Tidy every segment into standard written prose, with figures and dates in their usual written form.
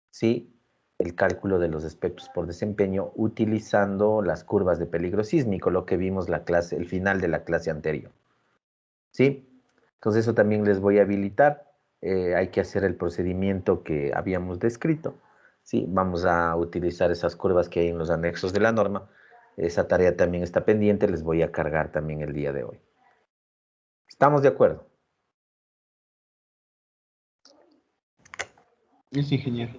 ¿sí? El cálculo de los espectros por desempeño utilizando las curvas de peligro sísmico, lo que vimos el final de la clase anterior, ¿sí? Entonces eso también les voy a habilitar. Hay que hacer el procedimiento que habíamos descrito, ¿sí? Vamos a utilizar esas curvas que hay en los anexos de la norma. Esa tarea también está pendiente, les voy a cargar también el día de hoy. ¿Estamos de acuerdo? Es ingeniero.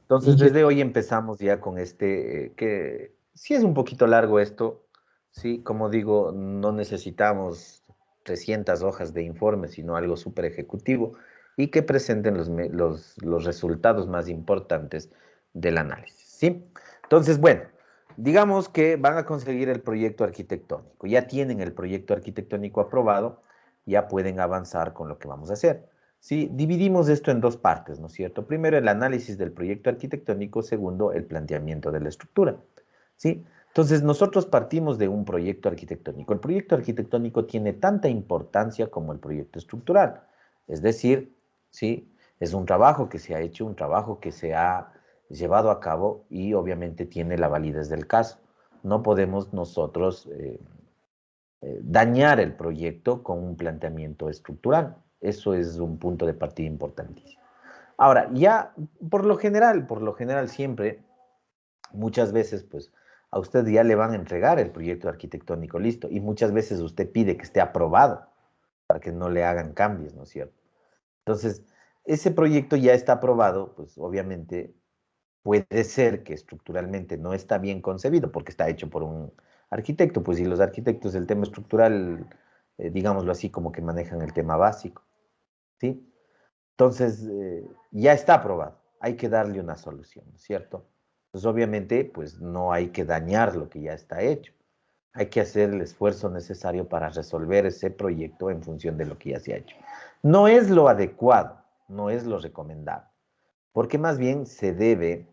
Entonces, desde hoy empezamos ya con que sí es un poquito largo esto, sí, como digo, no necesitamos 300 hojas de informe, sino algo súper ejecutivo y que presenten los resultados más importantes del análisis, ¿sí? Entonces, bueno, digamos que van a conseguir el proyecto arquitectónico, ya tienen el proyecto arquitectónico aprobado, ya pueden avanzar con lo que vamos a hacer. Sí, dividimos esto en dos partes, ¿no es cierto? Primero, el análisis del proyecto arquitectónico, segundo, el planteamiento de la estructura, ¿sí? Entonces, nosotros partimos de un proyecto arquitectónico. El proyecto arquitectónico tiene tanta importancia como el proyecto estructural, es decir, ¿sí? Es un trabajo que se ha hecho, un trabajo que se ha llevado a cabo y obviamente tiene la validez del caso. No podemos nosotros dañar el proyecto con un planteamiento estructural. Eso es un punto de partida importantísimo. Ahora, ya por lo general siempre, muchas veces, pues a usted ya le van a entregar el proyecto arquitectónico listo y muchas veces usted pide que esté aprobado para que no le hagan cambios, ¿no es cierto? Entonces, ese proyecto ya está aprobado, pues obviamente puede ser que estructuralmente no está bien concebido porque está hecho por un arquitecto, pues y los arquitectos el tema estructural, digámoslo así, como que manejan el tema básico, ¿sí? Entonces, ya está aprobado, hay que darle una solución, ¿cierto? Pues obviamente, pues no hay que dañar lo que ya está hecho. Hay que hacer el esfuerzo necesario para resolver ese proyecto en función de lo que ya se ha hecho. No es lo adecuado, no es lo recomendable, porque más bien se debe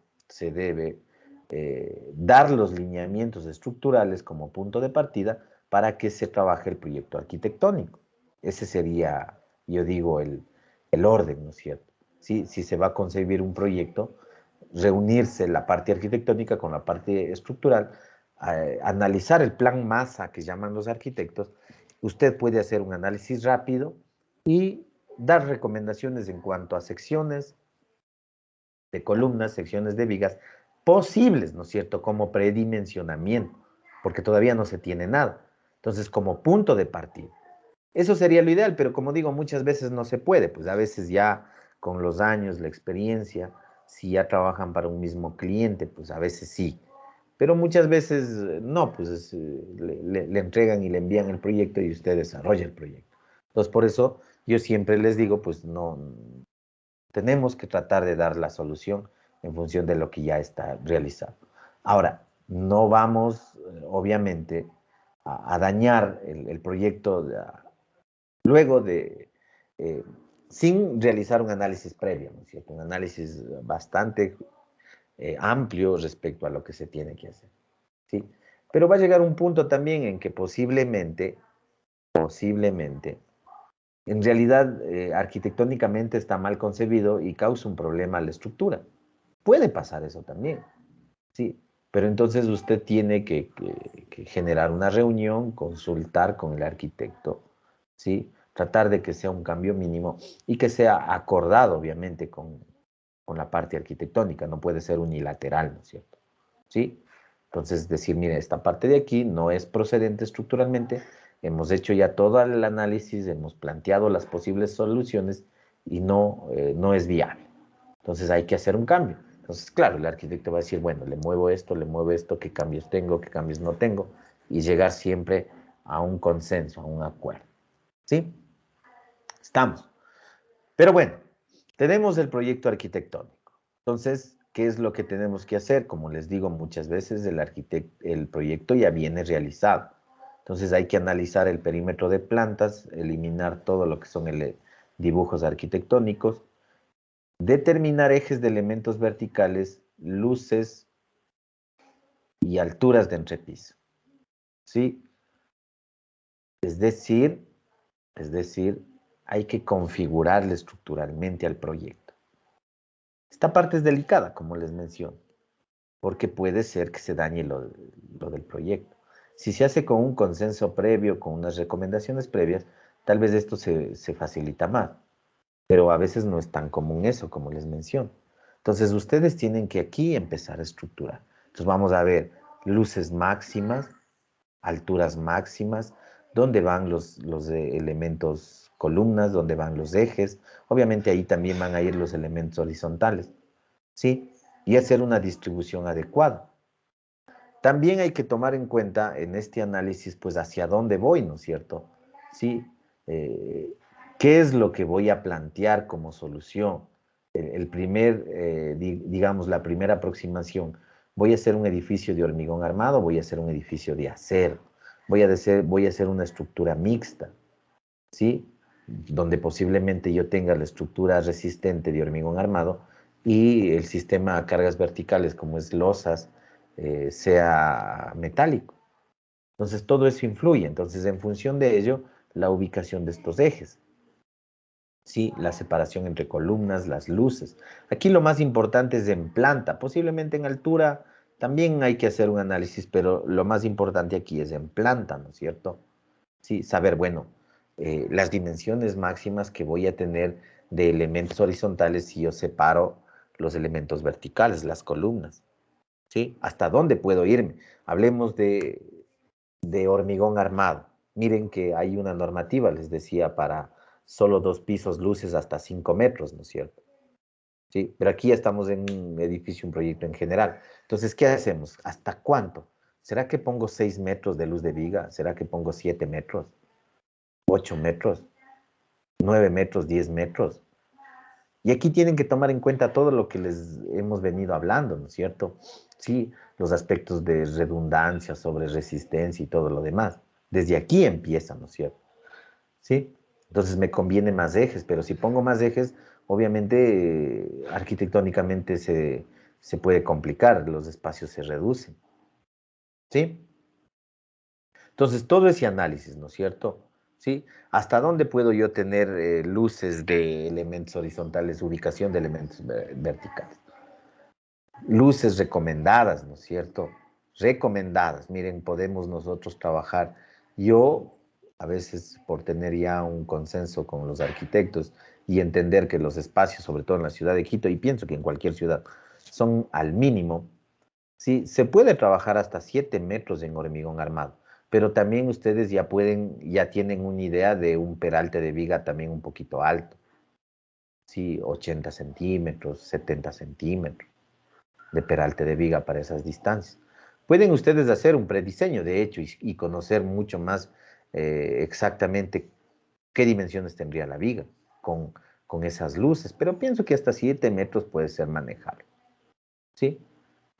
dar los lineamientos estructurales como punto de partida para que se trabaje el proyecto arquitectónico. Ese sería, yo digo, el orden, ¿no es cierto? ¿Sí? Si se va a concebir un proyecto, reunirse la parte arquitectónica con la parte estructural, analizar el plan masa que llaman los arquitectos, usted puede hacer un análisis rápido y dar recomendaciones en cuanto a secciones, de columnas, secciones de vigas posibles, ¿no es cierto?, como predimensionamiento, porque todavía no se tiene nada. Entonces, como punto de partida. Eso sería lo ideal, pero como digo, muchas veces no se puede, pues a veces ya con los años, la experiencia, si ya trabajan para un mismo cliente, pues a veces sí. Pero muchas veces no, pues le entregan y le envían el proyecto y usted desarrolla el proyecto. Entonces, por eso yo siempre les digo, pues no, tenemos que tratar de dar la solución en función de lo que ya está realizado. Ahora, no vamos, obviamente, a dañar el proyecto luego eh, sin realizar un análisis previo, ¿no es cierto? Un análisis bastante amplio respecto a lo que se tiene que hacer, ¿sí? Pero va a llegar un punto también en que posiblemente, en realidad, arquitectónicamente está mal concebido y causa un problema a la estructura. Puede pasar eso también, sí, pero entonces usted tiene que generar una reunión, consultar con el arquitecto, ¿sí? Tratar de que sea un cambio mínimo y que sea acordado, obviamente, con la parte arquitectónica, no puede ser unilateral, ¿no es cierto? ¿Sí? Entonces, decir, mire, esta parte de aquí no es procedente estructuralmente, hemos hecho ya todo el análisis, hemos planteado las posibles soluciones y no es viable. Entonces hay que hacer un cambio. Entonces, claro, el arquitecto va a decir, bueno, le muevo esto, qué cambios tengo, qué cambios no tengo, y llegar siempre a un consenso, a un acuerdo. ¿Sí? Estamos. Pero bueno, tenemos el proyecto arquitectónico. Entonces, ¿qué es lo que tenemos que hacer? Como les digo muchas veces, el proyecto ya viene realizado. Entonces hay que analizar el perímetro de plantas, eliminar todo lo que son dibujos arquitectónicos, determinar ejes de elementos verticales, luces y alturas de entrepiso. ¿Sí? Es decir, hay que configurarle estructuralmente al proyecto. Esta parte es delicada, como les menciono, porque puede ser que se dañe lo del proyecto. Si se hace con un consenso previo, con unas recomendaciones previas, tal vez esto se facilita más, pero a veces no es tan común eso, como les menciono. Entonces, ustedes tienen que aquí empezar a estructurar. Entonces, vamos a ver luces máximas, alturas máximas, dónde van los elementos columnas, dónde van los ejes. Obviamente ahí también van a ir los elementos horizontales, ¿sí? Y hacer una distribución adecuada. También hay que tomar en cuenta en este análisis, pues, hacia dónde voy, ¿no es cierto? ¿Sí? Eh, ¿Qué es lo que voy a plantear como solución? Digamos, la primera aproximación, ¿voy a hacer un edificio de hormigón armado? ¿Voy a hacer un edificio de acero? ¿Voy a hacer una estructura mixta? ¿Sí? Donde posiblemente yo tenga la estructura resistente de hormigón armado y el sistema a cargas verticales, como es losas, sea metálico. Entonces, todo eso influye. Entonces, en función de ello, la ubicación de estos ejes. Sí, la separación entre columnas, las luces. Aquí lo más importante es en planta. Posiblemente en altura también hay que hacer un análisis, pero lo más importante aquí es en planta, ¿no es cierto? Sí, saber, bueno, las dimensiones máximas que voy a tener de elementos horizontales si yo separo los elementos verticales, las columnas. ¿Sí? ¿Hasta dónde puedo irme? Hablemos de hormigón armado. Miren que hay una normativa, les decía, para solo 2 pisos, luces hasta 5 metros, ¿no es cierto? Sí, pero aquí ya estamos en un edificio, un proyecto en general. Entonces, ¿qué hacemos? ¿Hasta cuánto? ¿Será que pongo 6 metros de luz de viga? ¿Será que pongo 7 metros? ¿8 metros? ¿9 metros? ¿10 metros? Y aquí tienen que tomar en cuenta todo lo que les hemos venido hablando, ¿no es cierto? Sí, los aspectos de redundancia, sobre resistencia y todo lo demás. Desde aquí empieza, ¿no es cierto? Sí. Entonces me conviene más ejes, pero si pongo más ejes, obviamente arquitectónicamente se puede complicar, los espacios se reducen. ¿Sí? Entonces, todo ese análisis, ¿no es cierto? ¿Sí? ¿Hasta dónde puedo yo tener luces de elementos horizontales, ubicación de elementos verticales? Luces recomendadas, ¿no es cierto? Recomendadas. Miren, podemos nosotros trabajar. Yo, a veces por tener ya un consenso con los arquitectos y entender que los espacios, sobre todo en la ciudad de Quito, y pienso que en cualquier ciudad, son al mínimo. Sí, se puede trabajar hasta 7 metros en hormigón armado, pero también ustedes ya tienen una idea de un peralte de viga también un poquito alto, sí, 80 centímetros, 70 centímetros de peralte de viga para esas distancias. Pueden ustedes hacer un prediseño, de hecho, y conocer mucho más exactamente qué dimensiones tendría la viga con, con esas luces, pero pienso que hasta 7 metros puede ser manejable, ¿sí?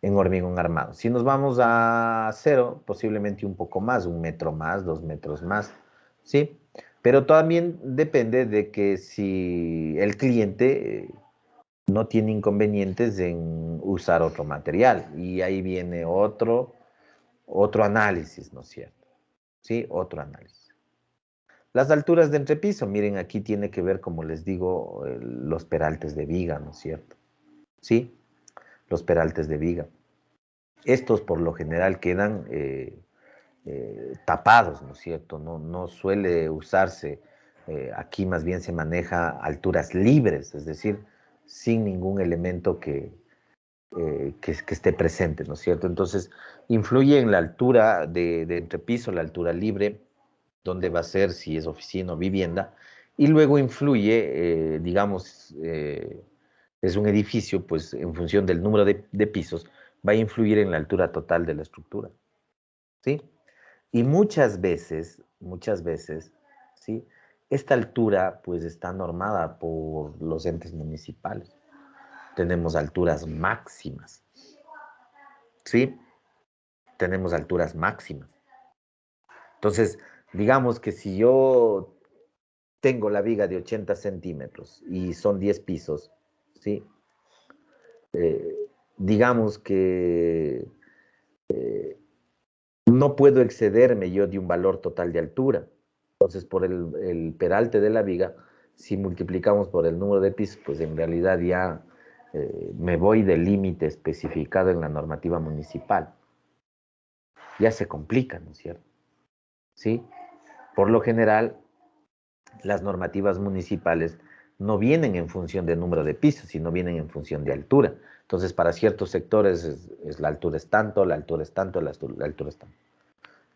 En hormigón armado. Si nos vamos a acero, posiblemente un poco más, 1 metro más, 2 metros más, ¿sí? Pero también depende de que si el cliente no tiene inconvenientes en usar otro material. Y ahí viene otro análisis, ¿no es cierto? ¿Sí? Otro análisis. Las alturas de entrepiso, miren, aquí tiene que ver, como les digo, los peraltes de viga, ¿no es cierto? ¿Sí? Los peraltes de viga. Estos por lo general quedan tapados, ¿no es cierto? No suele usarse, aquí más bien se maneja alturas libres, es decir, sin ningún elemento que esté presente, ¿no es cierto? Entonces, influye en la altura de entrepiso, la altura libre, dónde va a ser, si es oficina o vivienda, y luego influye, digamos, es un edificio, pues en función del número de pisos, va a influir en la altura total de la estructura, ¿sí? Y muchas veces, ¿sí? Esta altura, pues está normada por los entes municipales. Tenemos alturas máximas, ¿sí? Tenemos alturas máximas. Entonces, digamos que si yo tengo la viga de 80 centímetros y son 10 pisos, ¿sí? Eh, digamos que no puedo excederme yo de un valor total de altura. Entonces, por el peralte de la viga, si multiplicamos por el número de pisos, pues en realidad ya me voy del límite especificado en la normativa municipal, ya se complica, ¿no es cierto? ¿Sí? Por lo general, las normativas municipales no vienen en función de número de pisos, sino vienen en función de altura. Entonces, para ciertos sectores la altura es tanto, la altura es tanto, la altura es tanto.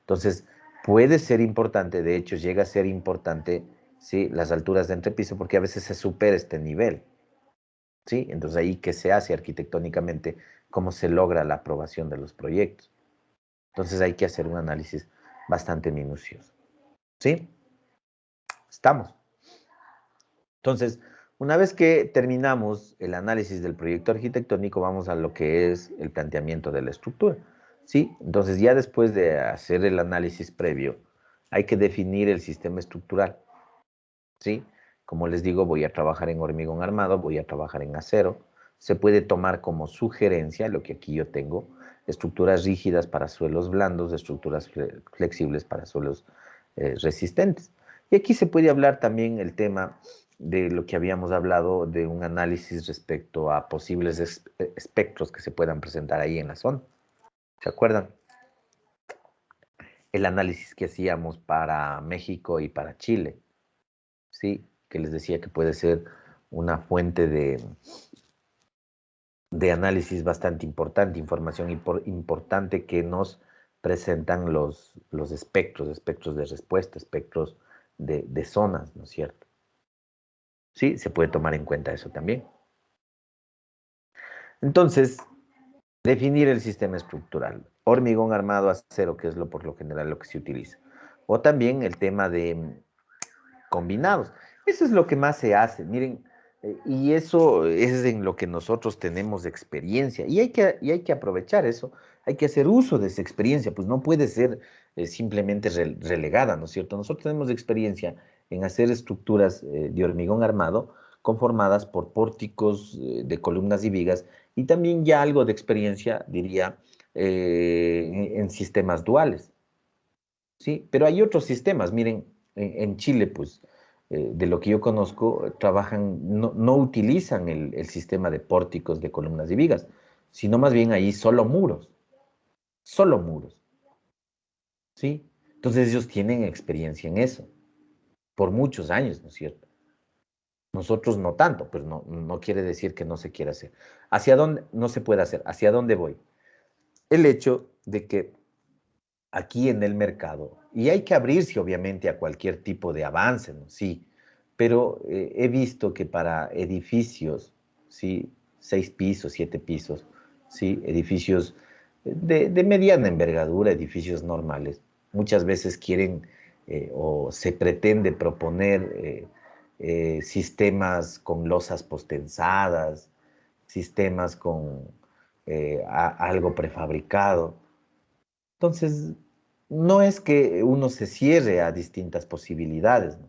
Entonces, puede ser importante, de hecho, llega a ser importante, ¿sí? Las alturas de entrepiso, porque a veces se supera este nivel, ¿sí? Entonces, ahí qué se hace arquitectónicamente, cómo se logra la aprobación de los proyectos. Entonces, hay que hacer un análisis bastante minucioso, ¿sí? Estamos. Entonces, una vez que terminamos el análisis del proyecto arquitectónico, vamos a lo que es el planteamiento de la estructura, ¿sí? Entonces, ya después de hacer el análisis previo, hay que definir el sistema estructural, ¿sí? Como les digo, voy a trabajar en hormigón armado, voy a trabajar en acero. Se puede tomar como sugerencia, lo que aquí yo tengo, estructuras rígidas para suelos blandos, estructuras flexibles para suelos resistentes. Y aquí se puede hablar también el tema de lo que habíamos hablado de un análisis respecto a posibles espectros que se puedan presentar ahí en la zona. ¿Se acuerdan? El análisis que hacíamos para México y para Chile, ¿sí? Que les decía que puede ser una fuente de análisis bastante importante, información importante que nos presentan los espectros de respuesta, espectros de zonas, ¿no es cierto? Sí, se puede tomar en cuenta eso también. Entonces, definir el sistema estructural. Hormigón armado, acero, que es por lo general lo que se utiliza. O también el tema de combinados. Eso es lo que más se hace. Miren, y eso es en lo que nosotros tenemos de experiencia. Y hay que aprovechar eso. Hay que hacer uso de esa experiencia. Pues no puede ser simplemente relegada, ¿no es cierto? Nosotros tenemos experiencia en hacer estructuras de hormigón armado conformadas por pórticos de columnas y vigas y también ya algo de experiencia, diría, en sistemas duales. Sí, pero hay otros sistemas. Miren, en Chile, pues, de lo que yo conozco, trabajan, no utilizan el sistema de pórticos, de columnas y vigas, sino más bien ahí solo muros, ¿sí? Entonces ellos tienen experiencia en eso, por muchos años, ¿no es cierto? Nosotros no tanto, pero no quiere decir que no se quiera hacer. ¿Hacia dónde no se puede hacer? ¿Hacia dónde voy? El hecho de que aquí en el mercado. Y hay que abrirse, obviamente, a cualquier tipo de avance, ¿no? Sí, pero he visto que para edificios, ¿sí? 6 pisos, 7 pisos, ¿sí? Edificios de mediana envergadura, edificios normales, muchas veces quieren o se pretende proponer sistemas con losas postensadas, sistemas con algo prefabricado. Entonces, no es que uno se cierre a distintas posibilidades, ¿no?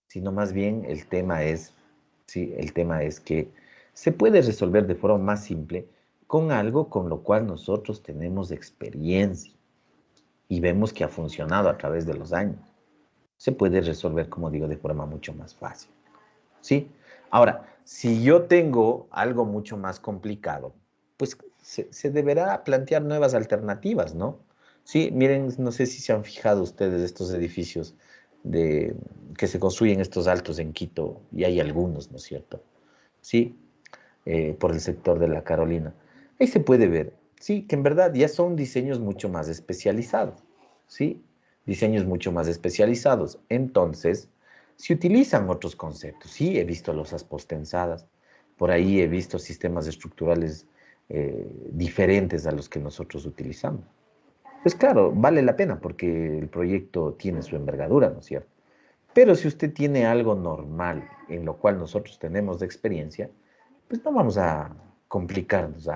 Sino más bien el tema es, sí, el tema es que se puede resolver de forma más simple con algo con lo cual nosotros tenemos experiencia y vemos que ha funcionado a través de los años. Se puede resolver, como digo, de forma mucho más fácil, ¿sí? Ahora, si yo tengo algo mucho más complicado, pues se deberá plantear nuevas alternativas, ¿no? Sí, miren, no sé si se han fijado ustedes estos edificios de, que se construyen estos altos en Quito, y hay algunos, ¿no es cierto? Sí, por el sector de la Carolina. Ahí se puede ver, sí, que en verdad ya son diseños mucho más especializados, ¿sí? Diseños mucho más especializados. Entonces, se utilizan otros conceptos. Sí, he visto losas postensadas, por ahí he visto sistemas estructurales diferentes a los que nosotros utilizamos. Pues claro, vale la pena porque el proyecto tiene su envergadura, ¿no es cierto? Pero si usted tiene algo normal en lo cual nosotros tenemos de experiencia, pues no vamos a complicarnos,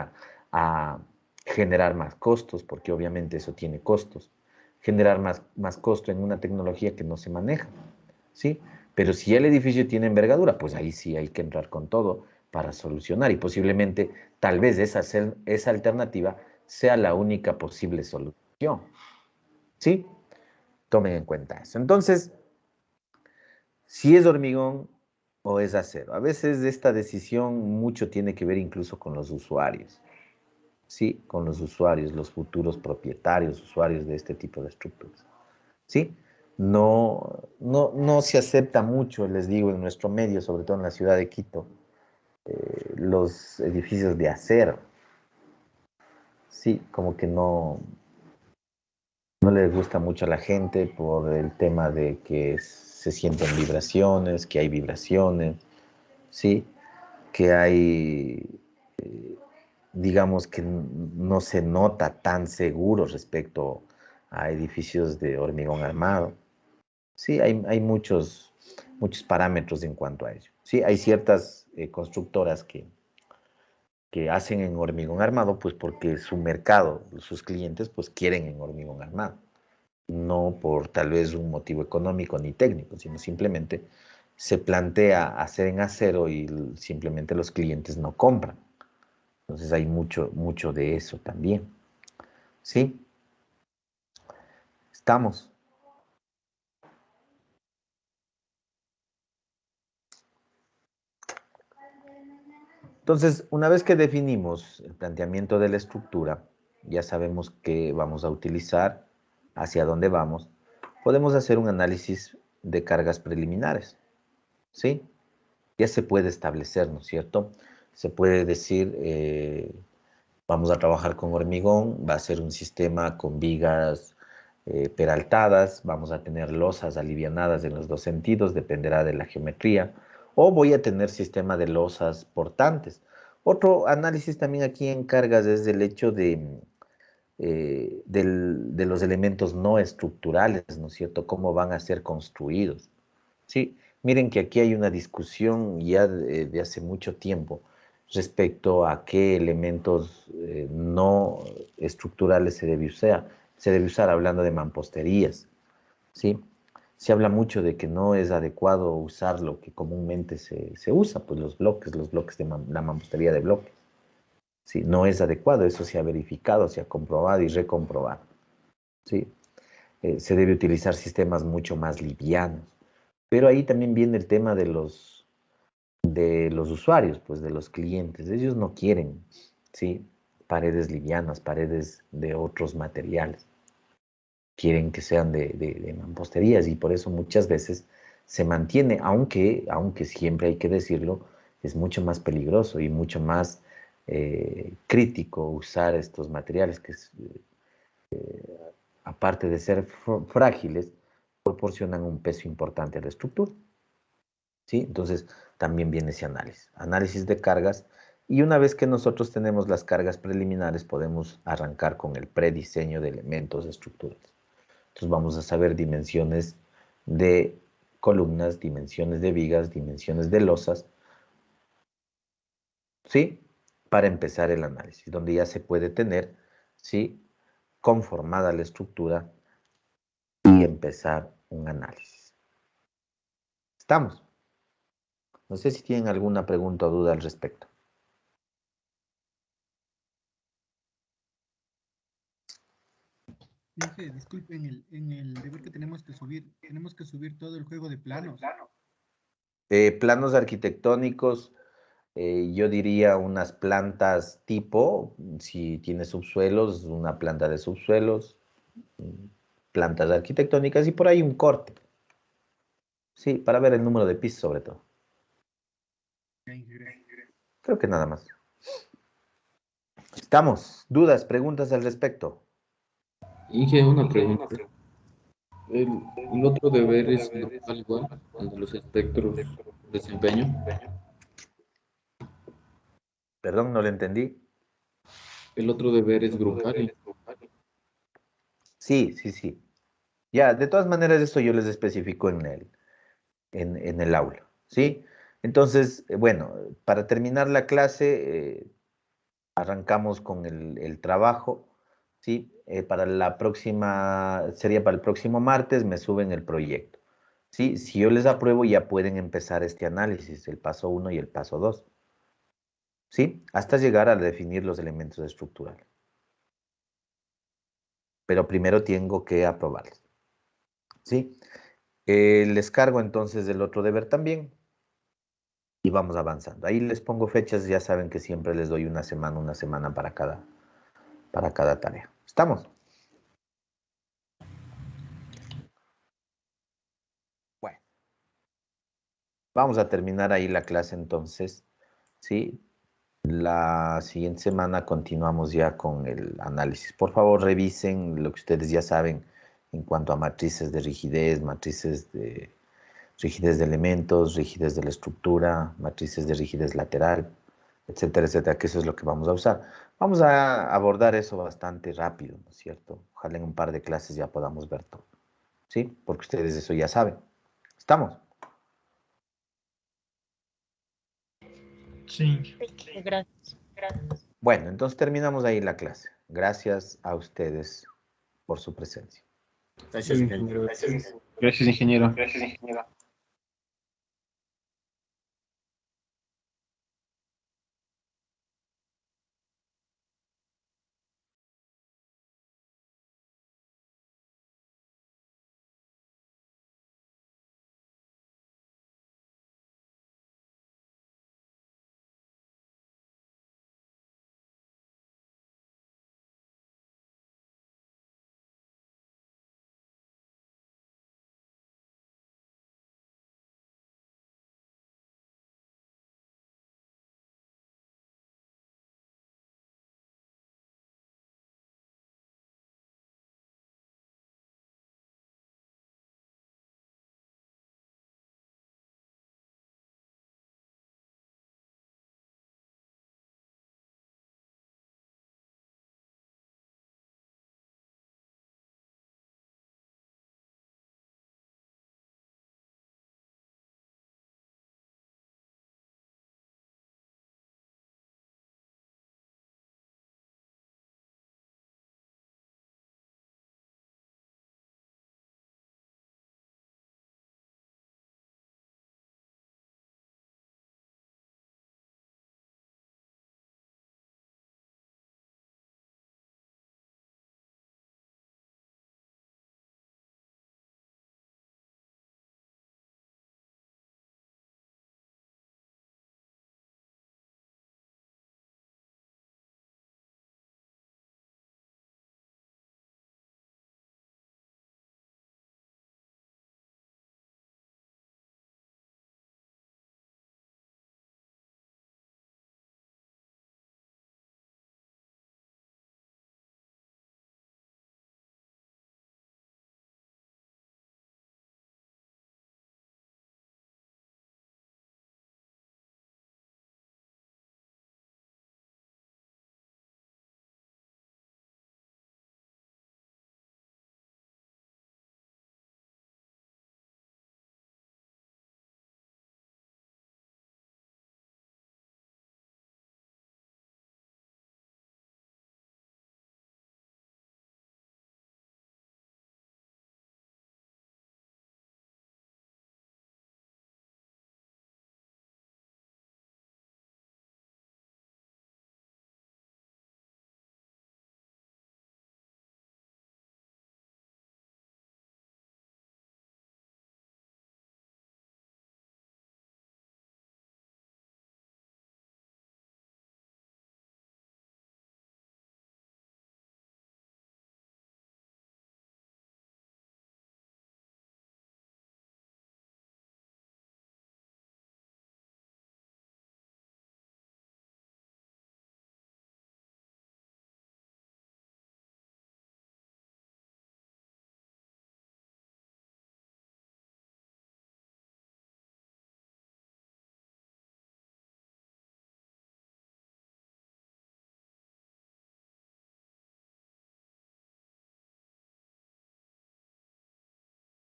a generar más costos, porque obviamente eso tiene costos, generar más costo en una tecnología que no se maneja, ¿sí? Pero si el edificio tiene envergadura, pues ahí sí hay que entrar con todo para solucionar y posiblemente tal vez esa alternativa sea la única posible solución, ¿sí? Tomen en cuenta eso. Entonces, si es hormigón, o es acero. A veces esta decisión mucho tiene que ver incluso con los usuarios, ¿sí? Con los usuarios, los futuros propietarios, usuarios de este tipo de estructuras, ¿sí? No se acepta mucho, les digo, en nuestro medio, sobre todo en la ciudad de Quito, los edificios de acero, ¿sí? Como que no le gusta mucho a la gente por el tema de que se sienten vibraciones, que hay vibraciones, ¿sí? Que hay, digamos que no se nota tan seguro respecto a edificios de hormigón armado. Sí, hay muchos parámetros en cuanto a ello. Sí, hay ciertas constructoras que hacen en hormigón armado, pues porque su mercado, sus clientes, pues quieren en hormigón armado. No por tal vez un motivo económico ni técnico, sino simplemente se plantea hacer en acero y simplemente los clientes no compran. Entonces hay mucho de eso también. ¿Sí? Estamos. Entonces, una vez que definimos el planteamiento de la estructura, ya sabemos qué vamos a utilizar, hacia dónde vamos, podemos hacer un análisis de cargas preliminares. ¿Sí? Ya se puede establecer, ¿no es cierto? Se puede decir, vamos a trabajar con hormigón, va a ser un sistema con vigas peraltadas, vamos a tener losas alivianadas en los dos sentidos, dependerá de la geometría, o voy a tener sistema de losas portantes. Otro análisis también aquí en cargas es el hecho de los elementos no estructurales, ¿no es cierto? Cómo van a ser construidos. Sí, miren que aquí hay una discusión ya de hace mucho tiempo respecto a qué elementos no estructurales se debe usar hablando de mamposterías, ¿sí? Se habla mucho de que no es adecuado usar lo que comúnmente se usa, pues los bloques de la mampostería de bloques, ¿sí? No es adecuado, eso se ha verificado, se ha comprobado y recomprobado, ¿sí? Se debe utilizar sistemas mucho más livianos. Pero ahí también viene el tema de los usuarios, pues de los clientes. Ellos no quieren, ¿sí? Paredes livianas, paredes de otros materiales. Quieren que sean de mamposterías y por eso muchas veces se mantiene, aunque siempre hay que decirlo, es mucho más peligroso y mucho más crítico usar estos materiales que, aparte de ser frágiles, proporcionan un peso importante a la estructura. ¿Sí? Entonces, también viene ese análisis de cargas, y una vez que nosotros tenemos las cargas preliminares, podemos arrancar con el prediseño de elementos estructurales. Entonces, vamos a saber dimensiones de columnas, dimensiones de vigas, dimensiones de losas, ¿sí? Para empezar el análisis, donde ya se puede tener, ¿sí? Conformada la estructura y empezar un análisis. ¿Estamos? No sé si tienen alguna pregunta o duda al respecto. Inge, disculpe, en el deber que tenemos que subir todo el juego de planos. Planos arquitectónicos, yo diría unas plantas tipo, si tiene subsuelos, una planta de subsuelos, mm, plantas arquitectónicas y por ahí un corte. Sí, para ver el número de pisos sobre todo. Ya, Inge, gracias. Creo que nada más. ¿Estamos? ¿Dudas, preguntas al respecto? Inge, una pregunta. El otro deber es grupal igual, el de los espectros de desempeño. Perdón, no le entendí. El otro deber es grupal. Sí, sí, sí. Ya, de todas maneras, esto yo les especifico en el aula, ¿sí? Entonces, bueno, para terminar la clase, arrancamos con el trabajo, ¿sí? Para la próxima, sería para el próximo martes, me suben el proyecto, ¿sí? Si yo les apruebo, ya pueden empezar este análisis, el paso uno y el paso 2, ¿sí? Hasta llegar a definir los elementos estructurales. Pero primero tengo que aprobarlos, ¿sí? Les cargo entonces el otro deber también, y vamos avanzando. Ahí les pongo fechas, ya saben que siempre les doy una semana para cada tarea. ¿Estamos? Bueno, vamos a terminar ahí la clase entonces, ¿sí? La siguiente semana continuamos ya con el análisis. Por favor, revisen lo que ustedes ya saben en cuanto a matrices de rigidez de elementos, rigidez de la estructura, matrices de rigidez lateral, etcétera, etcétera, que eso es lo que vamos a usar. Vamos a abordar eso bastante rápido, ¿no es cierto? Ojalá en un par de clases ya podamos ver todo, ¿sí? Porque ustedes eso ya saben. ¿Estamos? Sí. Gracias. Bueno, entonces terminamos ahí la clase. Gracias a ustedes por su presencia. Gracias, ingeniero. Gracias, ingeniero.